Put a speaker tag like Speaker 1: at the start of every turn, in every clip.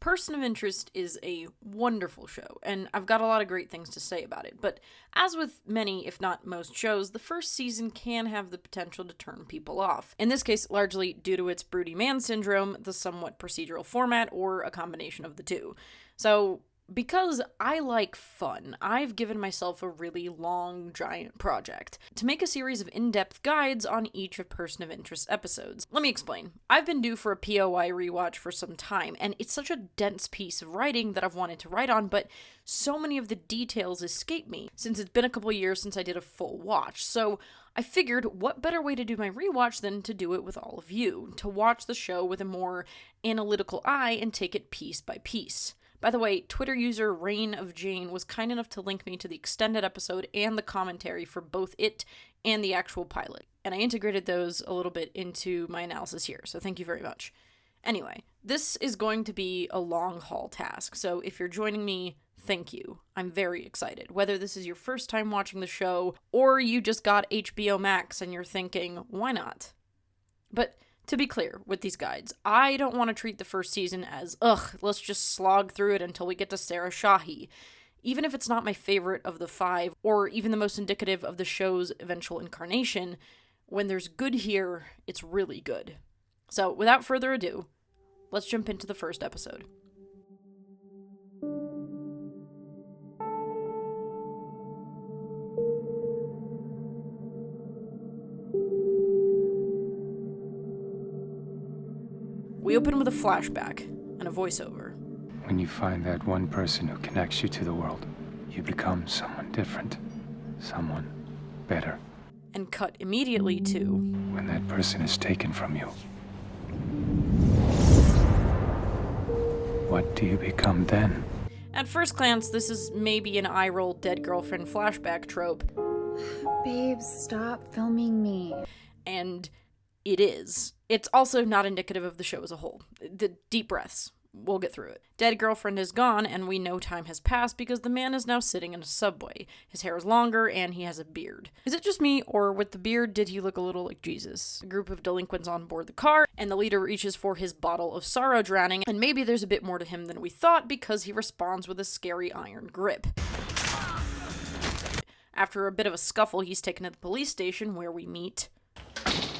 Speaker 1: Person of Interest is a wonderful show, and I've got a lot of great things to say about it, but as with many, if not most shows, the first season can have the potential to turn people off. In this case, largely due to its broody man syndrome, the somewhat procedural format, or a combination of the two. So, because I like fun, I've given myself a really long, giant project to make a series of in-depth guides on each of Person of Interest episodes. Let me explain. I've been due for a POI rewatch for some time, and it's such a dense piece of writing that I've wanted to write on, but so many of the details escape me, since it's been a couple years since I did a full watch. So I figured, what better way to do my rewatch than to do it with all of you, to watch the show with a more analytical eye and take it piece by piece. By the way, Twitter user Reign of Jane was kind enough to link me to the extended episode and the commentary for both it and the actual pilot, and I integrated those a little bit into my analysis here, so thank you very much. Anyway, this is going to be a long haul task, so if you're joining me, thank you. I'm very excited. Whether this is your first time watching the show, or you just got HBO Max and you're thinking, why not? But to be clear with these guides, I don't want to treat the first season as, let's just slog through it until we get to Sarah Shahi. Even if it's not my favorite of the 5, or even the most indicative of the show's eventual incarnation, when there's good here, it's really good. So, without further ado, let's jump into the first episode. We open with a flashback and a voiceover.
Speaker 2: When you find that one person who connects you to the world, you become someone different, someone better.
Speaker 1: And cut immediately to...
Speaker 2: When that person is taken from you, what do you become then?
Speaker 1: At first glance, this is maybe an eye-roll dead girlfriend flashback trope.
Speaker 3: Babe, stop filming me.
Speaker 1: And it is. It's also not indicative of the show as a whole. The deep breaths. We'll get through it. Dead girlfriend is gone, and we know time has passed because the man is now sitting in a subway. His hair is longer, and he has a beard. Is it just me, or with the beard, did he look a little like Jesus? A group of delinquents on board the car, and the leader reaches for his bottle of sorrow drowning, and maybe there's a bit more to him than we thought because he responds with a scary iron grip. After a bit of a scuffle, he's taken to the police station where we meet...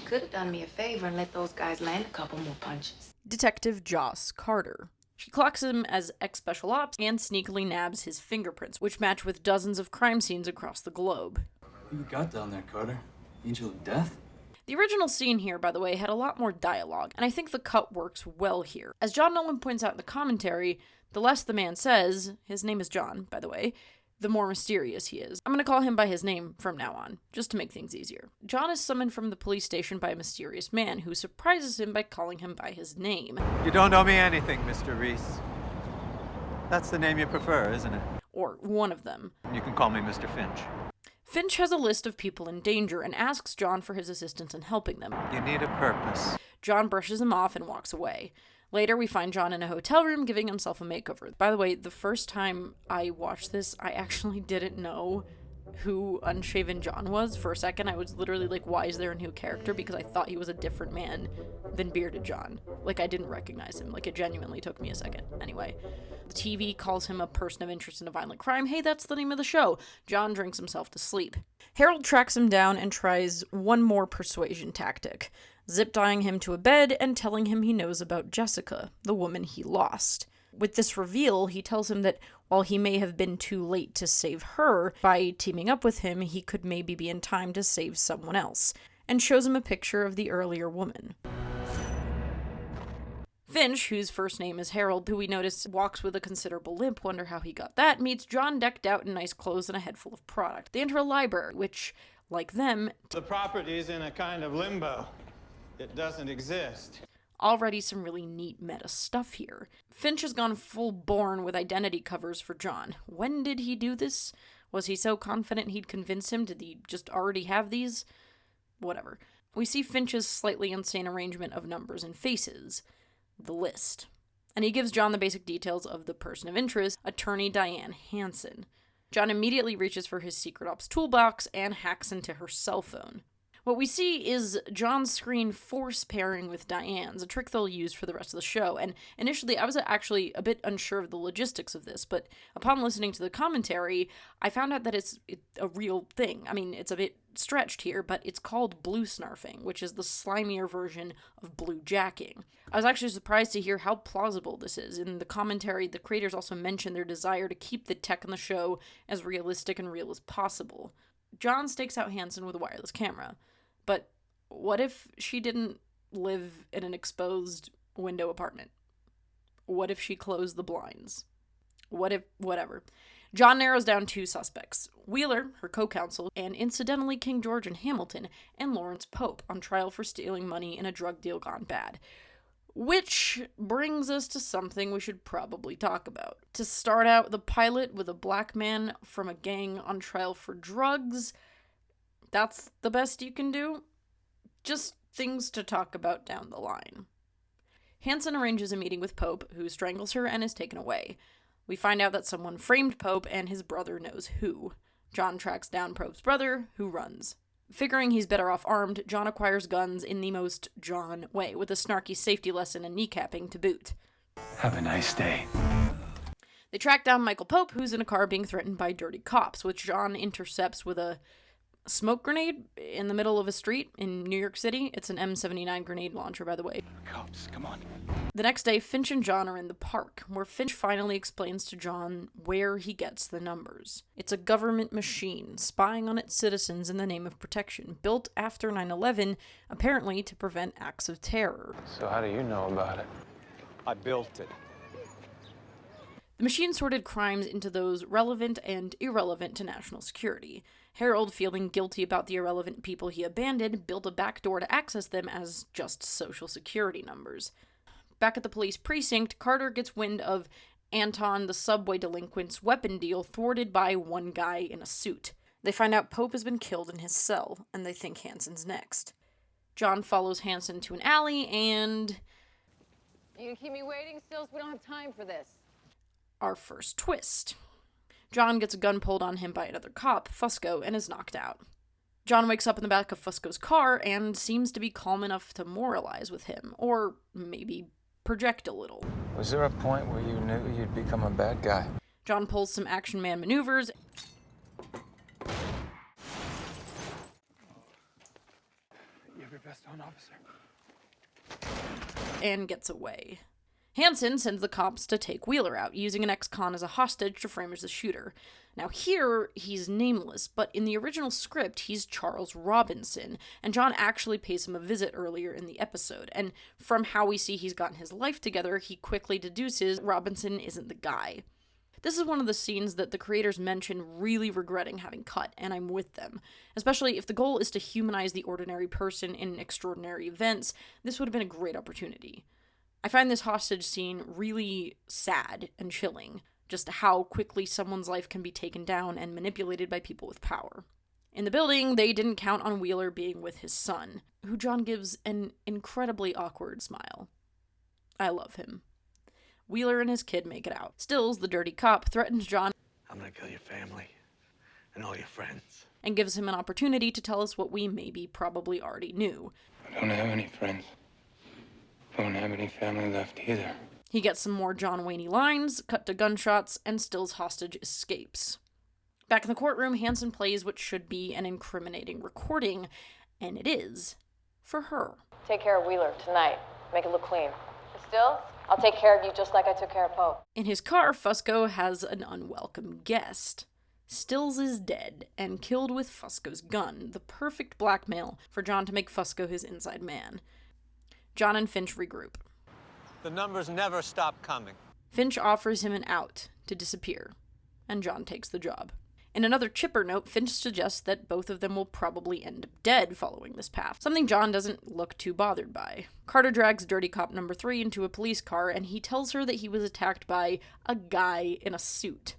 Speaker 4: Could have done me a favor and let those guys land a couple more punches.
Speaker 1: Detective Joss Carter. She clocks him as ex-special ops and sneakily nabs his fingerprints, which match with dozens of crime scenes across the globe.
Speaker 5: What you got down there, Carter? Angel of Death?
Speaker 1: The original scene here, by the way, had a lot more dialogue, and I think the cut works well here. As John Nolan points out in the commentary, the less the man says, his name is John, by the way, the more mysterious he is. I'm going to call him by his name from now on, just to make things easier. John is summoned from the police station by a mysterious man who surprises him by calling him by his name.
Speaker 6: You don't owe me anything, Mr. Reese. That's the name you prefer, isn't it?
Speaker 1: Or one of them.
Speaker 6: You can call me Mr. Finch.
Speaker 1: Finch has a list of people in danger and asks John for his assistance in helping them.
Speaker 6: You need a purpose.
Speaker 1: John brushes him off and walks away. Later, we find John in a hotel room giving himself a makeover. By the way, the first time I watched this, I actually didn't know who Unshaven John was. For a second, I was literally like, why is there a new character? Because I thought he was a different man than Bearded John. Like, I didn't recognize him. Like, it genuinely took me a second. Anyway, the TV calls him a person of interest in a violent crime. Hey, that's the name of the show. John drinks himself to sleep. Harold tracks him down and tries one more persuasion tactic. Zip-tying him to a bed and telling him he knows about Jessica, the woman he lost. With this reveal, he tells him that while he may have been too late to save her, by teaming up with him, he could maybe be in time to save someone else, and shows him a picture of the earlier woman. Finch, whose first name is Harold, who we notice walks with a considerable limp, wonder how he got that, meets John decked out in nice clothes and a head full of product. They enter a library, which, like them...
Speaker 7: The property's in a kind of limbo. It doesn't exist.
Speaker 1: Already some really neat meta stuff here. Finch has gone full born with identity covers for John. When did he do this? Was he so confident he'd convince him? Did he just already have these? Whatever. We see Finch's slightly insane arrangement of numbers and faces. The list. And he gives John the basic details of the person of interest, attorney Diane Hansen. John immediately reaches for his secret ops toolbox and hacks into her cell phone. What we see is John's screen force pairing with Diane's, a trick they'll use for the rest of the show, and initially I was actually a bit unsure of the logistics of this, but upon listening to the commentary, I found out that it's a real thing. I mean, it's a bit stretched here, but it's called blue snarfing, which is the slimier version of blue jacking. I was actually surprised to hear how plausible this is. In the commentary, the creators also mentioned their desire to keep the tech in the show as realistic and real as possible. John stakes out Hansen with a wireless camera. But what if she didn't live in an exposed window apartment? What if she closed the blinds? Whatever. John narrows down 2 suspects. Wheeler, her co-counsel, and incidentally King George and Hamilton, and Lawrence Pope, on trial for stealing money in a drug deal gone bad. Which brings us to something we should probably talk about. To start out the pilot with a black man from a gang on trial for drugs, that's the best you can do? Just things to talk about down the line. Hansen arranges a meeting with Pope, who strangles her and is taken away. We find out that someone framed Pope and his brother knows who. John tracks down Pope's brother, who runs. Figuring he's better off armed, John acquires guns in the most John way, with a snarky safety lesson and kneecapping to boot.
Speaker 2: Have a nice day.
Speaker 1: They track down Michael Pope, who's in a car being threatened by dirty cops, which John intercepts with a smoke grenade in the middle of a street in New York City. It's an M79 grenade launcher, by the way.
Speaker 2: Cops, come on.
Speaker 1: The next day, Finch and John are in the park, where Finch finally explains to John where he gets the numbers. It's a government machine, spying on its citizens in the name of protection, built after 9/11, apparently to prevent acts of terror.
Speaker 2: So how do you know about it?
Speaker 6: I built it.
Speaker 1: The machine sorted crimes into those relevant and irrelevant to national security. Harold, feeling guilty about the irrelevant people he abandoned, built a backdoor to access them as just social security numbers. Back at the police precinct, Carter gets wind of Anton, the subway delinquent's weapon deal thwarted by one guy in a suit. They find out Pope has been killed in his cell, and they think Hansen's next. John follows Hansen to an alley, and
Speaker 8: You gonna keep me waiting, Stills? We don't have time for this.
Speaker 1: our first twist. John gets a gun pulled on him by another cop, Fusco, and is knocked out. John wakes up in the back of Fusco's car and seems to be calm enough to moralize with him, or maybe project a little.
Speaker 2: Was there a point where you knew you'd become a bad guy?
Speaker 1: John pulls some Action Man maneuvers
Speaker 2: You have your vest on, officer.
Speaker 1: and gets away. Hansen sends the cops to take Wheeler out, using an ex-con as a hostage to frame as the shooter. Now here, he's nameless, but in the original script, he's Charles Robinson, and John actually pays him a visit earlier in the episode, and from how we see he's gotten his life together, he quickly deduces Robinson isn't the guy. This is one of the scenes that the creators mention really regretting having cut, and I'm with them. Especially if the goal is to humanize the ordinary person in extraordinary events, this would have been a great opportunity. I find this hostage scene really sad and chilling, just how quickly someone's life can be taken down and manipulated by people with power. In the building, they didn't count on Wheeler being with his son, who John gives an incredibly awkward smile. I love him. Wheeler and his kid make it out. Stills, the dirty cop, threatens John
Speaker 9: I'm gonna kill your family and all your friends.
Speaker 1: and gives him an opportunity to tell us what we maybe probably already knew.
Speaker 2: I don't have any friends. I don't have any family left either.
Speaker 1: He gets some more John Wayne lines, cut to gunshots, and Stills' hostage escapes. Back in the courtroom, Hansen plays what should be an incriminating recording, and it is, for her.
Speaker 8: Take care of Wheeler tonight. Make it look clean. Stills, I'll take care of you just like I took care of Pope.
Speaker 1: In his car, Fusco has an unwelcome guest. Stills is dead and killed with Fusco's gun, the perfect blackmail for John to make Fusco his inside man. John and Finch regroup.
Speaker 6: The numbers never stop coming.
Speaker 1: Finch offers him an out to disappear, and John takes the job. In another chipper note, Finch suggests that both of them will probably end up dead following this path, something John doesn't look too bothered by. Carter drags Dirty Cop number 3 into a police car, and he tells her that he was attacked by a guy in a suit.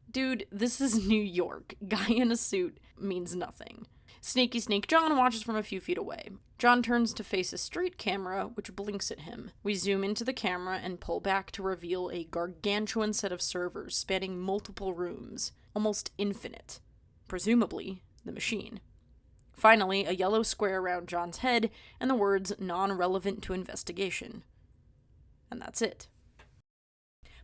Speaker 1: Dude, this is New York. Guy in a suit means nothing. Sneaky Sneak John watches from a few feet away. John turns to face a street camera, which blinks at him. We zoom into the camera and pull back to reveal a gargantuan set of servers spanning multiple rooms, almost infinite. Presumably, the machine. Finally, a yellow square around John's head, and the words non-relevant to investigation. And that's it.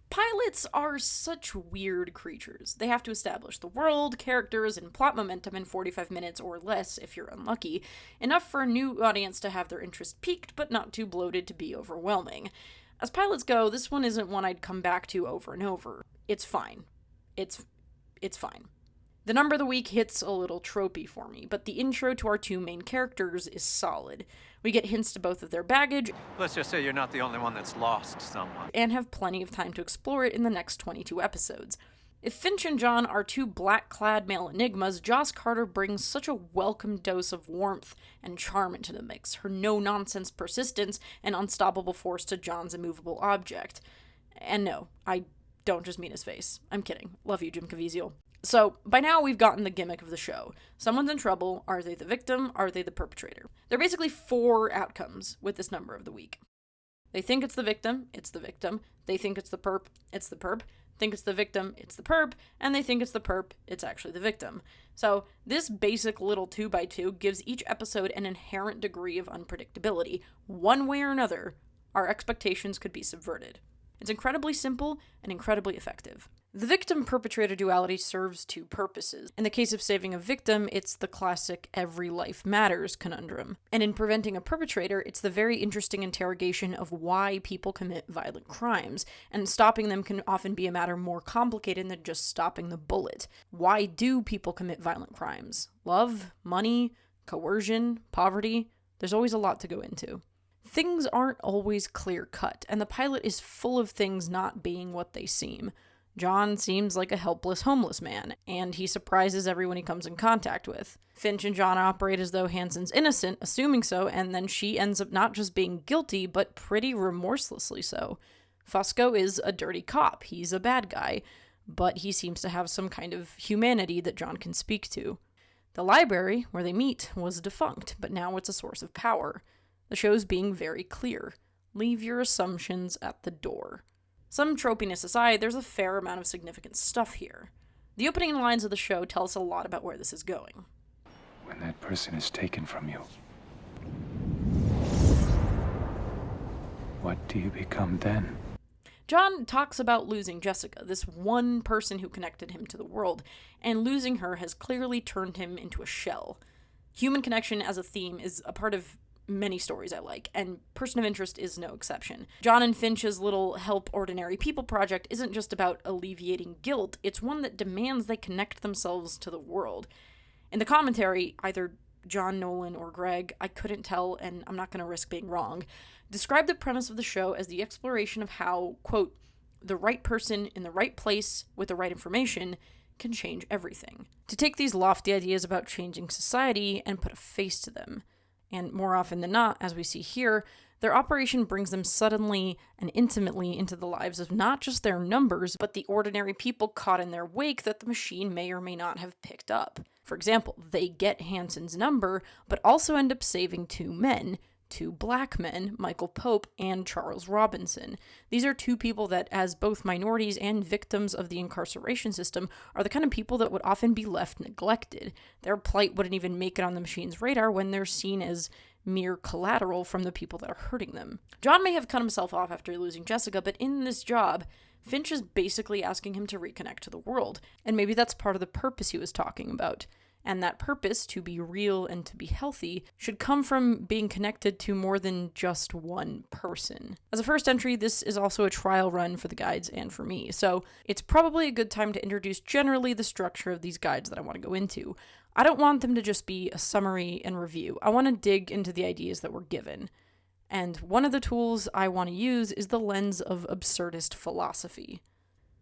Speaker 1: Pilots are such weird creatures. They have to establish the world, characters, and plot momentum in 45 minutes or less if you're unlucky, enough for a new audience to have their interest piqued, but not too bloated to be overwhelming. As pilots go, this one isn't one I'd come back to over and over. It's fine. It's fine. The number of the week hits a little tropey for me, but the intro to our two main characters is solid. We get hints to both of their baggage,
Speaker 6: Let's just say you're not the only one that's lost someone.
Speaker 1: and have plenty of time to explore it in the next 22 episodes. If Finch and John are two black-clad male enigmas, Joss Carter brings such a welcome dose of warmth and charm into the mix, her no-nonsense persistence and unstoppable force to John's immovable object. And no, I don't just mean his face. I'm kidding. Love you, Jim Caviezel. So, by now we've gotten the gimmick of the show. Someone's in trouble. Are they the victim? Are they the perpetrator? There are basically 4 outcomes with this number of the week. They think it's the victim. They think it's the perp. It's the perp. Think it's the victim. It's the perp. And they think it's the perp. It's actually the victim. So, this basic little 2x2 gives each episode an inherent degree of unpredictability. One way or another, our expectations could be subverted. It's incredibly simple and incredibly effective. The victim-perpetrator duality serves 2 purposes. In the case of saving a victim, it's the classic every life matters conundrum. And in preventing a perpetrator, it's the very interesting interrogation of why people commit violent crimes. And stopping them can often be a matter more complicated than just stopping the bullet. Why do people commit violent crimes? Love? Money? Coercion? Poverty? There's always a lot to go into. Things aren't always clear-cut, and the pilot is full of things not being what they seem. John seems like a helpless homeless man, and he surprises everyone he comes in contact with. Finch and John operate as though Hansen's innocent, assuming so, and then she ends up not just being guilty, but pretty remorselessly so. Fusco is a dirty cop. He's a bad guy, but he seems to have some kind of humanity that John can speak to. The library, where they meet, was defunct, but now it's a source of power. The show's being very clear. Leave your assumptions at the door. Some tropiness aside, there's a fair amount of significant stuff here. The opening lines of the show tell us a lot about where this is going.
Speaker 2: When that person is taken from you, what do you become then?
Speaker 1: John talks about losing Jessica, this one person who connected him to the world, and losing her has clearly turned him into a shell. Human connection as a theme is a part of many stories I like, and Person of Interest is no exception. John and Finch's little Help Ordinary People project isn't just about alleviating guilt, it's one that demands they connect themselves to the world. In the commentary, either John Nolan or Greg, I couldn't tell, and I'm not going to risk being wrong, described the premise of the show as the exploration of how, quote, the right person in the right place with the right information can change everything. To take these lofty ideas about changing society and put a face to them. And more often than not, as we see here, their operation brings them suddenly and intimately into the lives of not just their numbers, but the ordinary people caught in their wake that the machine may or may not have picked up. For example, they get Hansen's number, but also end up saving 2 men, 2 black men, Michael Pope and Charles Robinson. These are 2 people that, as both minorities and victims of the incarceration system, are the kind of people that would often be left neglected. Their plight wouldn't even make it on the machine's radar when they're seen as mere collateral from the people that are hurting them. John may have cut himself off after losing Jessica, but in this job, Finch is basically asking him to reconnect to the world, and maybe that's part of the purpose he was talking about. And that purpose, to be real and to be healthy, should come from being connected to more than just one person. As a first entry, this is also a trial run for the guides and for me, so it's probably a good time to introduce generally the structure of these guides that I want to go into. I don't want them to just be a summary and review. I want to dig into the ideas that were given. And one of the tools I want to use is the lens of absurdist philosophy.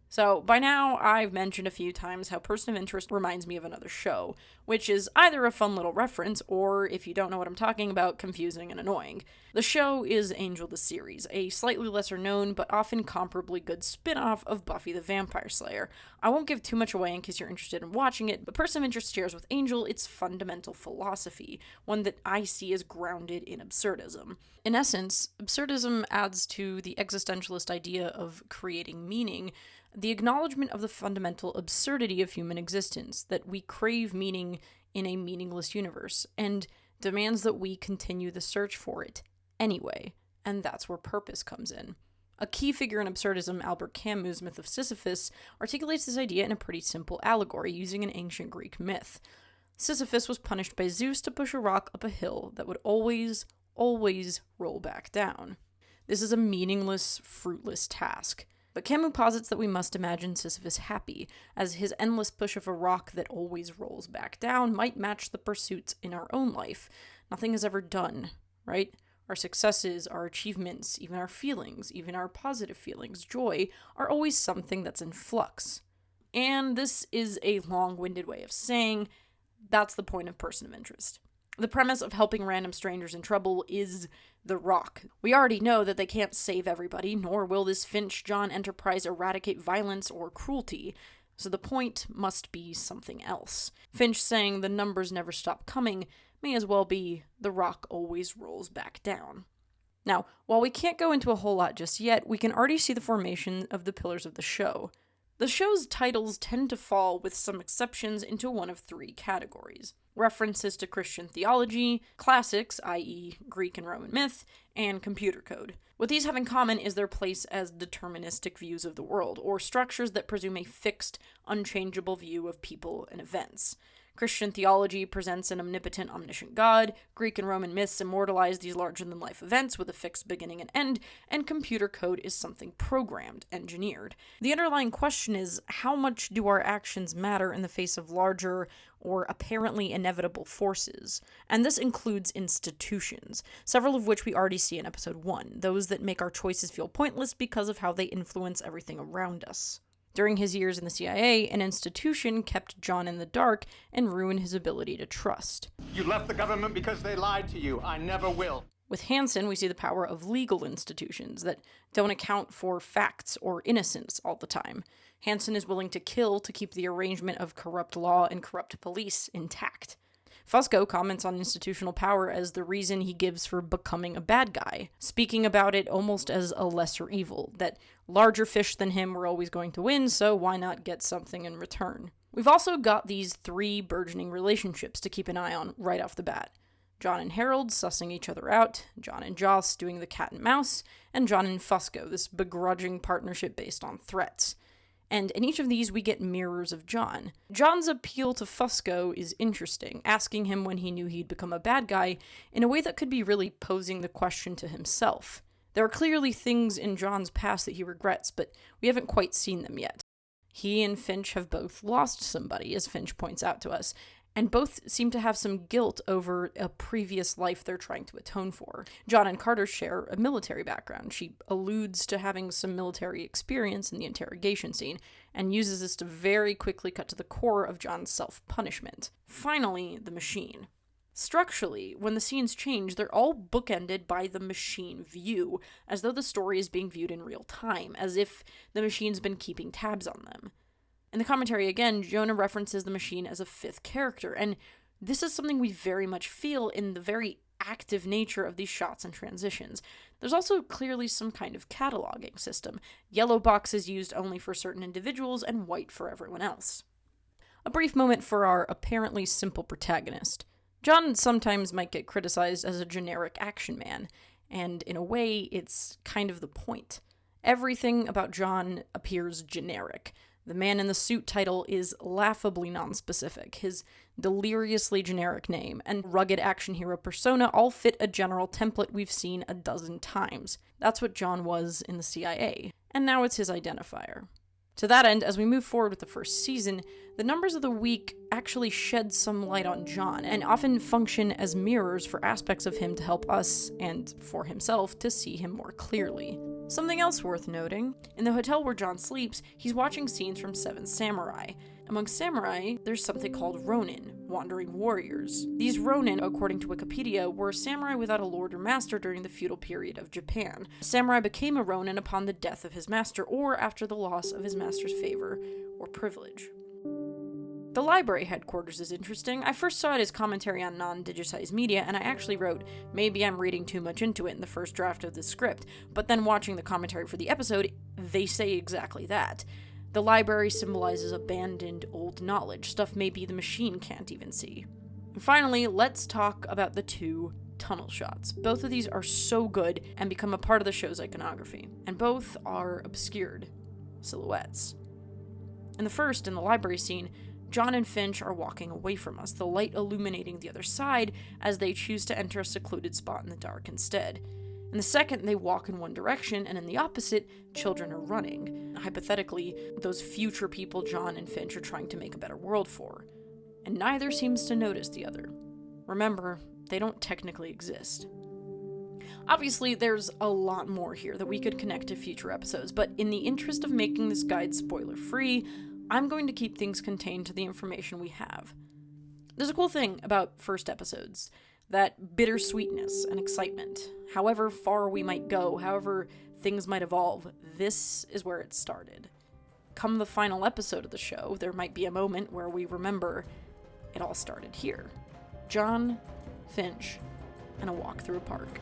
Speaker 1: So, by now, I've mentioned a few times how Person of Interest reminds me of another show, which is either a fun little reference, or, if you don't know what I'm talking about, confusing and annoying. The show is Angel the Series, a slightly lesser known, but often comparably good spin-off of Buffy the Vampire Slayer. I won't give too much away in case you're interested in watching it, but Person of Interest shares with Angel its fundamental philosophy, one that I see as grounded in absurdism. In essence, absurdism adds to the existentialist idea of creating meaning the acknowledgement of the fundamental absurdity of human existence, that we crave meaning in a meaningless universe, and demands that we continue the search for it anyway, and that's where purpose comes in. A key figure in absurdism, Albert Camus' myth of Sisyphus, articulates this idea in a pretty simple allegory using an ancient Greek myth. Sisyphus was punished by Zeus to push a rock up a hill that would always roll back down. This is a meaningless, fruitless task. But Camus posits that we must imagine Sisyphus happy, as his endless push of a rock that always rolls back down might match the pursuits in our own life. Nothing is ever done, right? Our successes, our achievements, even our feelings, even our positive feelings, joy, are always something that's in flux. And this is a long-winded way of saying that's the point of Person of Interest. The premise of helping random strangers in trouble is the rock. We already know that they can't save everybody, nor will this Finch-John enterprise eradicate violence or cruelty, so the point must be something else. Finch saying the numbers never stop coming may as well be the rock always rolls back down. Now, while we can't go into a whole lot just yet, we can already see the formation of the pillars of the show. The show's titles tend to fall, with some exceptions, into one of three categories: references to Christian theology, classics, i.e. Greek and Roman myth, and computer code. What these have in common is their place as deterministic views of the world, or structures that presume a fixed, unchangeable view of people and events. Christian theology presents an omnipotent, omniscient God, Greek and Roman myths immortalize these larger-than-life events with a fixed beginning and end, and computer code is something programmed, engineered. The underlying question is, how much do our actions matter in the face of larger, or apparently inevitable forces? And this includes institutions, several of which we already see in episode 1, those that make our choices feel pointless because of how they influence everything around us. During his years in the CIA, an institution kept John in the dark and ruined his ability to trust.
Speaker 7: You left the government because they lied to you. I never will.
Speaker 1: With Hansen, we see the power of legal institutions that don't account for facts or innocence all the time. Hansen is willing to kill to keep the arrangement of corrupt law and corrupt police intact. Fusco comments on institutional power as the reason he gives for becoming a bad guy, speaking about it almost as a lesser evil, that larger fish than him were always going to win, so why not get something in return? We've also got these three burgeoning relationships to keep an eye on right off the bat. John and Harold sussing each other out, John and Joss doing the cat and mouse, and John and Fusco, this begrudging partnership based on threats. And in each of these, we get mirrors of John. John's appeal to Fusco is interesting, asking him when he knew he'd become a bad guy in a way that could be really posing the question to himself. There are clearly things in John's past that he regrets, but we haven't quite seen them yet. He and Finch have both lost somebody, as Finch points out to us, and both seem to have some guilt over a previous life they're trying to atone for. John and Carter share a military background. She alludes to having some military experience in the interrogation scene, and uses this to very quickly cut to the core of John's self-punishment. Finally, the machine. Structurally, when the scenes change, they're all bookended by the machine view, as though the story is being viewed in real time, as if the machine's been keeping tabs on them. In the commentary again, Jonah references the machine as a fifth character, and this is something we very much feel in the very active nature of these shots and transitions. There's also clearly some kind of cataloging system. Yellow boxes used only for certain individuals, and white for everyone else. A brief moment for our apparently simple protagonist. John sometimes might get criticized as a generic action man, and in a way, it's kind of the point. Everything about John appears generic. The man in the suit title is laughably nonspecific. His deliriously generic name and rugged action hero persona all fit a general template we've seen a dozen times. That's what John was in the CIA, and now it's his identifier. To that end, as we move forward with the first season, the numbers of the week actually shed some light on John, and often function as mirrors for aspects of him to help us, and for himself, to see him more clearly. Something else worth noting, in the hotel where John sleeps, he's watching scenes from Seven Samurai. Among samurai, there's something called ronin, wandering warriors. These ronin, according to Wikipedia, were samurai without a lord or master during the feudal period of Japan. A samurai became a ronin upon the death of his master, or after the loss of his master's favor or privilege. The library headquarters is interesting. I first saw it as commentary on non-digitized media, and I actually wrote, maybe I'm reading too much into it in the first draft of the script, but then watching the commentary for the episode, they say exactly that. The library symbolizes abandoned old knowledge, stuff maybe the machine can't even see. And finally, let's talk about the 2 tunnel shots. Both of these are so good and become a part of the show's iconography, and both are obscured silhouettes. In the first, in the library scene, John and Finch are walking away from us, the light illuminating the other side as they choose to enter a secluded spot in the dark instead. In the second, they walk in one direction, and in the opposite, children are running. Hypothetically, those future people John and Finch are trying to make a better world for. And neither seems to notice the other. Remember, they don't technically exist. Obviously, there's a lot more here that we could connect to future episodes, but in the interest of making this guide spoiler-free, I'm going to keep things contained to the information we have. There's a cool thing about first episodes, that bittersweetness and excitement. However far we might go, however things might evolve, this is where it started. Come the final episode of the show, there might be a moment where we remember it all started here. John, Finch, and a walk through a park.